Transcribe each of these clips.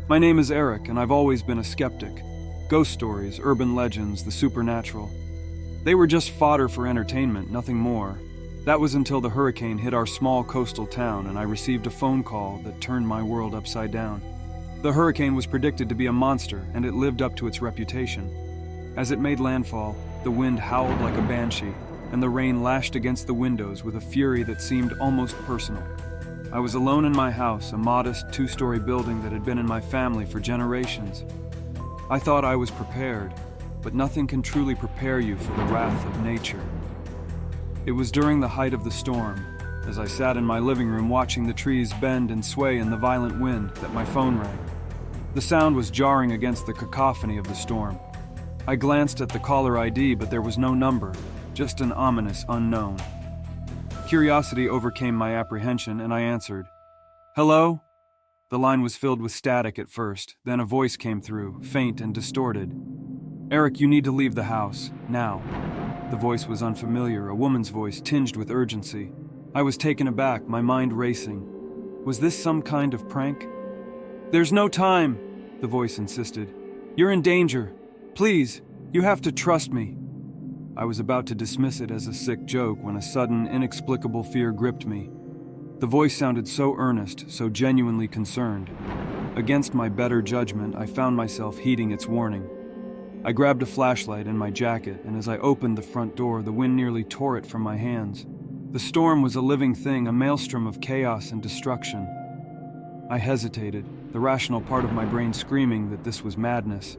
My name is Eric, and I've always been a skeptic. Ghost stories, urban legends, the supernatural. They were just fodder for entertainment, nothing more. That was until the hurricane hit our small coastal town and I received a phone call that turned my world upside down. The hurricane was predicted to be a monster, and it lived up to its reputation. As it made landfall, the wind howled like a banshee, and the rain lashed against the windows with a fury that seemed almost personal. I was alone in my house, a modest two-story building that had been in my family for generations. I thought I was prepared, but nothing can truly prepare you for the wrath of nature. It was during the height of the storm, as I sat in my living room watching the trees bend and sway in the violent wind, that my phone rang. The sound was jarring against the cacophony of the storm. I glanced at the caller ID, but there was no number, just an ominous unknown. Curiosity overcame my apprehension, and I answered. "Hello?" The line was filled with static at first, then a voice came through, faint and distorted. "Eric, you need to leave the house, now." The voice was unfamiliar, a woman's voice tinged with urgency. I was taken aback, my mind racing. Was this some kind of prank? "There's no time," the voice insisted. "You're in danger. Please, you have to trust me." I was about to dismiss it as a sick joke when a sudden, inexplicable fear gripped me. The voice sounded so earnest, so genuinely concerned. Against my better judgment, I found myself heeding its warning. I grabbed a flashlight and my jacket, and as I opened the front door, the wind nearly tore it from my hands. The storm was a living thing, a maelstrom of chaos and destruction. I hesitated, the rational part of my brain screaming that this was madness.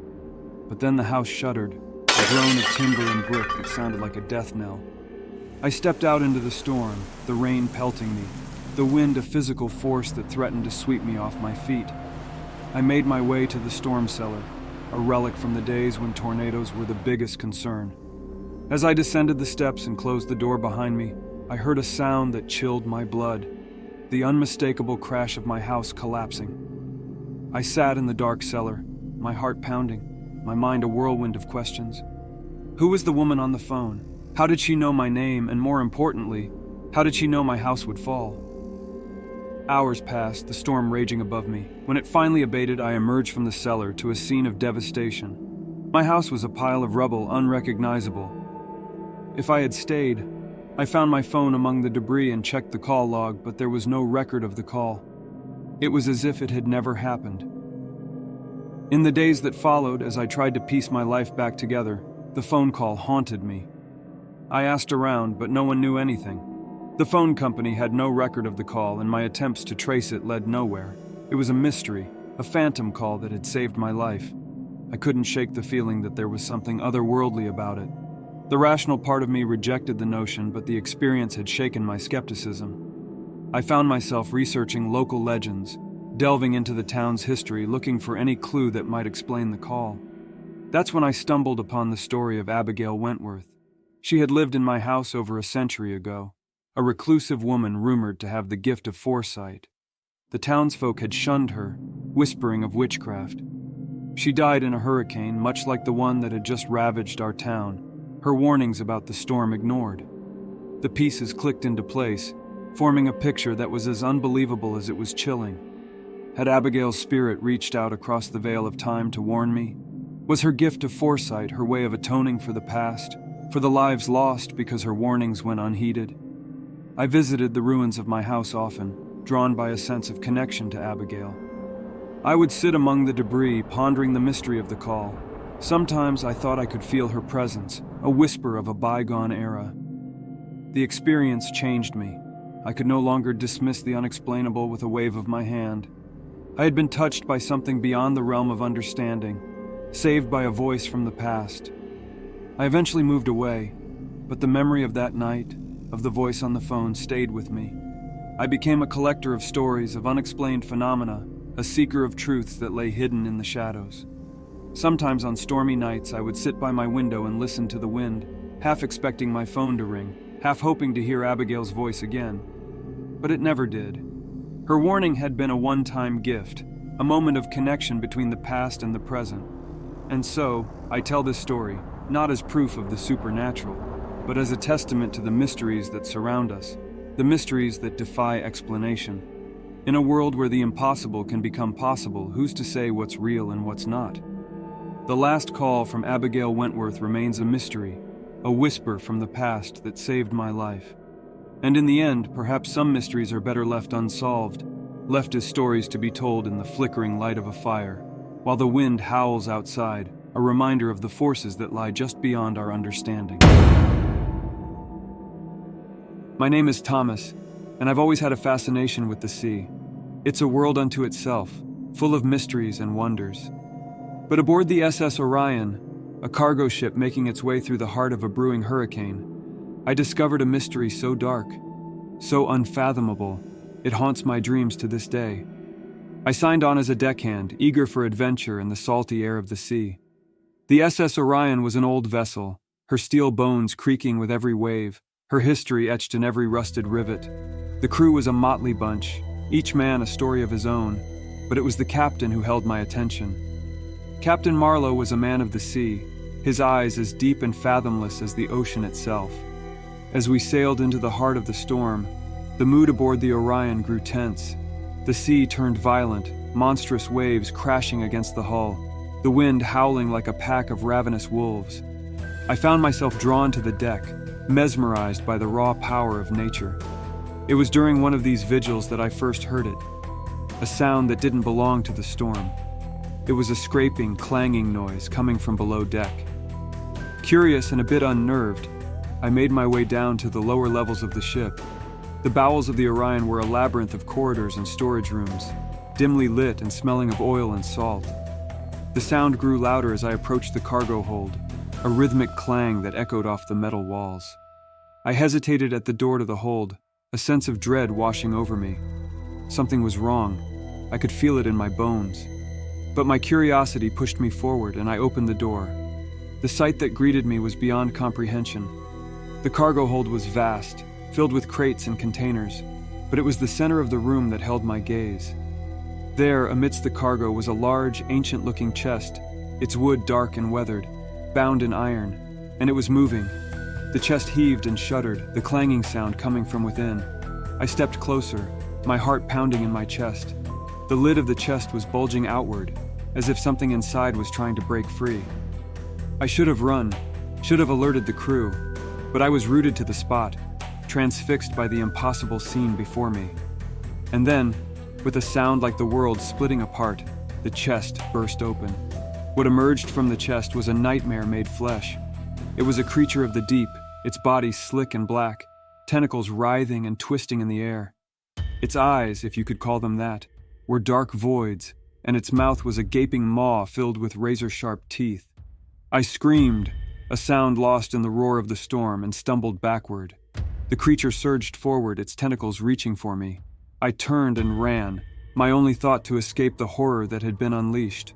But then the house shuddered, a groan of timber and brick that sounded like a death knell. I stepped out into the storm, the rain pelting me, the wind a physical force that threatened to sweep me off my feet. I made my way to the storm cellar, a relic from the days when tornadoes were the biggest concern. As I descended the steps and closed the door behind me, I heard a sound that chilled my blood, the unmistakable crash of my house collapsing. I sat in the dark cellar, my heart pounding, my mind a whirlwind of questions. Who was the woman on the phone? How did she know my name, and more importantly, how did she know my house would fall? Hours passed, the storm raging above me. When it finally abated, I emerged from the cellar to a scene of devastation. My house was a pile of rubble, unrecognizable. If I had stayed, I found my phone among the debris and checked the call log, but there was no record of the call. It was as if it had never happened. In the days that followed, as I tried to piece my life back together, the phone call haunted me. I asked around, but no one knew anything. The phone company had no record of the call, and my attempts to trace it led nowhere. It was a mystery, a phantom call that had saved my life. I couldn't shake the feeling that there was something otherworldly about it. The rational part of me rejected the notion, but the experience had shaken my skepticism. I found myself researching local legends, delving into the town's history, looking for any clue that might explain the call. That's when I stumbled upon the story of Abigail Wentworth. She had lived in my house over a century ago, a reclusive woman rumored to have the gift of foresight. The townsfolk had shunned her, whispering of witchcraft. She died in a hurricane, much like the one that had just ravaged our town, her warnings about the storm ignored. The pieces clicked into place, forming a picture that was as unbelievable as it was chilling. Had Abigail's spirit reached out across the veil of time to warn me? Was her gift of foresight her way of atoning for the past, for the lives lost because her warnings went unheeded? I visited the ruins of my house often, drawn by a sense of connection to Abigail. I would sit among the debris, pondering the mystery of the call. Sometimes I thought I could feel her presence, a whisper of a bygone era. The experience changed me. I could no longer dismiss the unexplainable with a wave of my hand. I had been touched by something beyond the realm of understanding, saved by a voice from the past. I eventually moved away, but the memory of that night, of the voice on the phone, stayed with me. I became a collector of stories, of unexplained phenomena, a seeker of truths that lay hidden in the shadows. Sometimes on stormy nights, I would sit by my window and listen to the wind, half expecting my phone to ring, half hoping to hear Abigail's voice again. But it never did. Her warning had been a one-time gift, a moment of connection between the past and the present. And so, I tell this story, not as proof of the supernatural, but as a testament to the mysteries that surround us, the mysteries that defy explanation. In a world where the impossible can become possible, who's to say what's real and what's not? The last call from Abigail Wentworth remains a mystery, a whisper from the past that saved my life. And in the end, perhaps some mysteries are better left unsolved, left as stories to be told in the flickering light of a fire, while the wind howls outside, a reminder of the forces that lie just beyond our understanding. My name is Thomas, and I've always had a fascination with the sea. It's a world unto itself, full of mysteries and wonders. But aboard the SS Orion, a cargo ship making its way through the heart of a brewing hurricane, I discovered a mystery so dark, so unfathomable, it haunts my dreams to this day. I signed on as a deckhand, eager for adventure and the salty air of the sea. The SS Orion was an old vessel, her steel bones creaking with every wave, her history etched in every rusted rivet. The crew was a motley bunch, each man a story of his own, but it was the captain who held my attention. Captain Marlowe was a man of the sea, his eyes as deep and fathomless as the ocean itself. As we sailed into the heart of the storm, the mood aboard the Orion grew tense. The sea turned violent, monstrous waves crashing against the hull, the wind howling like a pack of ravenous wolves. I found myself drawn to the deck, mesmerized by the raw power of nature. It was during one of these vigils that I first heard it, a sound that didn't belong to the storm. It was a scraping, clanging noise coming from below deck. Curious and a bit unnerved, I made my way down to the lower levels of the ship. The bowels of the Orion were a labyrinth of corridors and storage rooms, dimly lit and smelling of oil and salt. The sound grew louder as I approached the cargo hold, a rhythmic clang that echoed off the metal walls. I hesitated at the door to the hold, a sense of dread washing over me. Something was wrong. I could feel it in my bones. But my curiosity pushed me forward, and I opened the door. The sight that greeted me was beyond comprehension. The cargo hold was vast, filled with crates and containers, but it was the center of the room that held my gaze. There, amidst the cargo, was a large, ancient-looking chest, its wood dark and weathered, bound in iron, and it was moving. The chest heaved and shuddered, the clanging sound coming from within. I stepped closer, my heart pounding in my chest. The lid of the chest was bulging outward, as if something inside was trying to break free. I should have run, should have alerted the crew, but I was rooted to the spot, transfixed by the impossible scene before me. And then, with a sound like the world splitting apart, the chest burst open. What emerged from the chest was a nightmare made flesh. It was a creature of the deep, its body slick and black, tentacles writhing and twisting in the air. Its eyes, if you could call them that, were dark voids, and its mouth was a gaping maw filled with razor-sharp teeth. I screamed, a sound lost in the roar of the storm, and stumbled backward. The creature surged forward, its tentacles reaching for me. I turned and ran, my only thought to escape the horror that had been unleashed.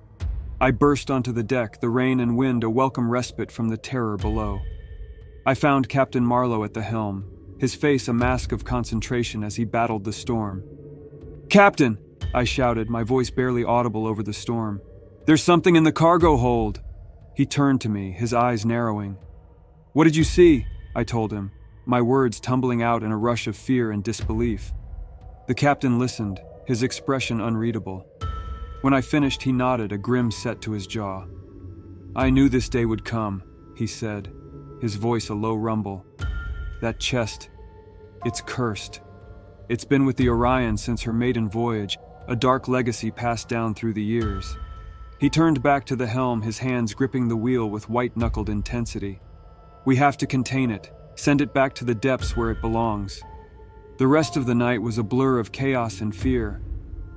I burst onto the deck, the rain and wind a welcome respite from the terror below. I found Captain Marlowe at the helm, his face a mask of concentration as he battled the storm. "Captain!" I shouted, my voice barely audible over the storm. "There's something in the cargo hold!" He turned to me, his eyes narrowing. "What did you see?" I told him, my words tumbling out in a rush of fear and disbelief. The captain listened, his expression unreadable. When I finished, he nodded, a grim set to his jaw. "I knew this day would come," he said, his voice a low rumble. "That chest, it's cursed. It's been with the Orion since her maiden voyage, a dark legacy passed down through the years." He turned back to the helm, his hands gripping the wheel with white-knuckled intensity. "We have to contain it, send it back to the depths where it belongs." The rest of the night was a blur of chaos and fear.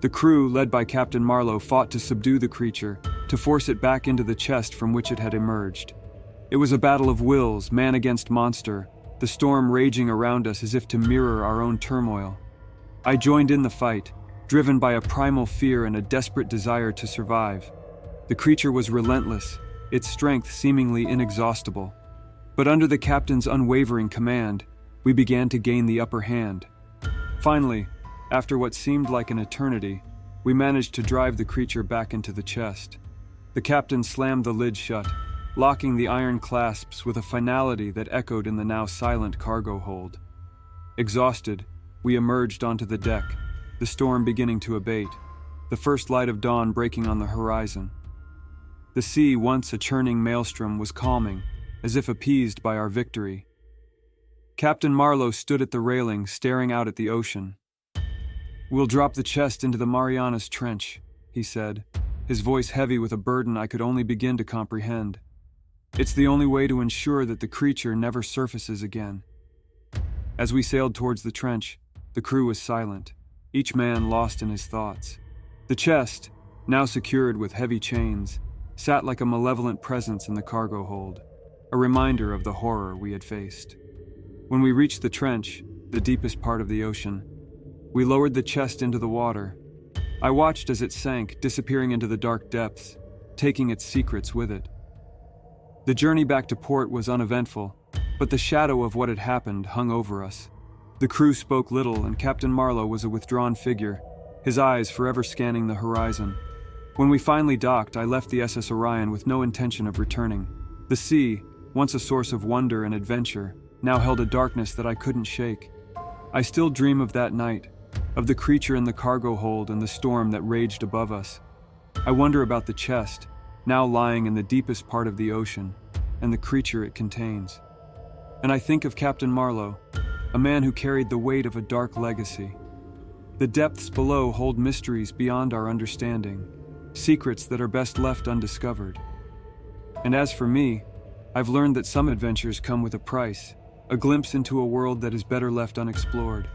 The crew, led by Captain Marlowe, fought to subdue the creature, to force it back into the chest from which it had emerged. It was a battle of wills, man against monster, the storm raging around us as if to mirror our own turmoil. I joined in the fight, driven by a primal fear and a desperate desire to survive. The creature was relentless, its strength seemingly inexhaustible. But under the captain's unwavering command, we began to gain the upper hand. Finally, after what seemed like an eternity, we managed to drive the creature back into the chest. The captain slammed the lid shut, locking the iron clasps with a finality that echoed in the now silent cargo hold. Exhausted, we emerged onto the deck, the storm beginning to abate, the first light of dawn breaking on the horizon. The sea, once a churning maelstrom, was calming, as if appeased by our victory. Captain Marlowe stood at the railing, staring out at the ocean. "We'll drop the chest into the Marianas Trench," he said, his voice heavy with a burden I could only begin to comprehend. "It's the only way to ensure that the creature never surfaces again." As we sailed towards the trench, the crew was silent, each man lost in his thoughts. The chest, now secured with heavy chains, sat like a malevolent presence in the cargo hold, a reminder of the horror we had faced. When we reached the trench, the deepest part of the ocean, we lowered the chest into the water. I watched as it sank, disappearing into the dark depths, taking its secrets with it. The journey back to port was uneventful, but the shadow of what had happened hung over us. The crew spoke little, and Captain Marlowe was a withdrawn figure, his eyes forever scanning the horizon. When we finally docked, I left the SS Orion with no intention of returning. The sea, once a source of wonder and adventure, now held a darkness that I couldn't shake. I still dream of that night, of the creature in the cargo hold and the storm that raged above us. I wonder about the chest, now lying in the deepest part of the ocean, and the creature it contains. And I think of Captain Marlowe, a man who carried the weight of a dark legacy. The depths below hold mysteries beyond our understanding, secrets that are best left undiscovered. And as for me, I've learned that some adventures come with a price, a glimpse into a world that is better left unexplored.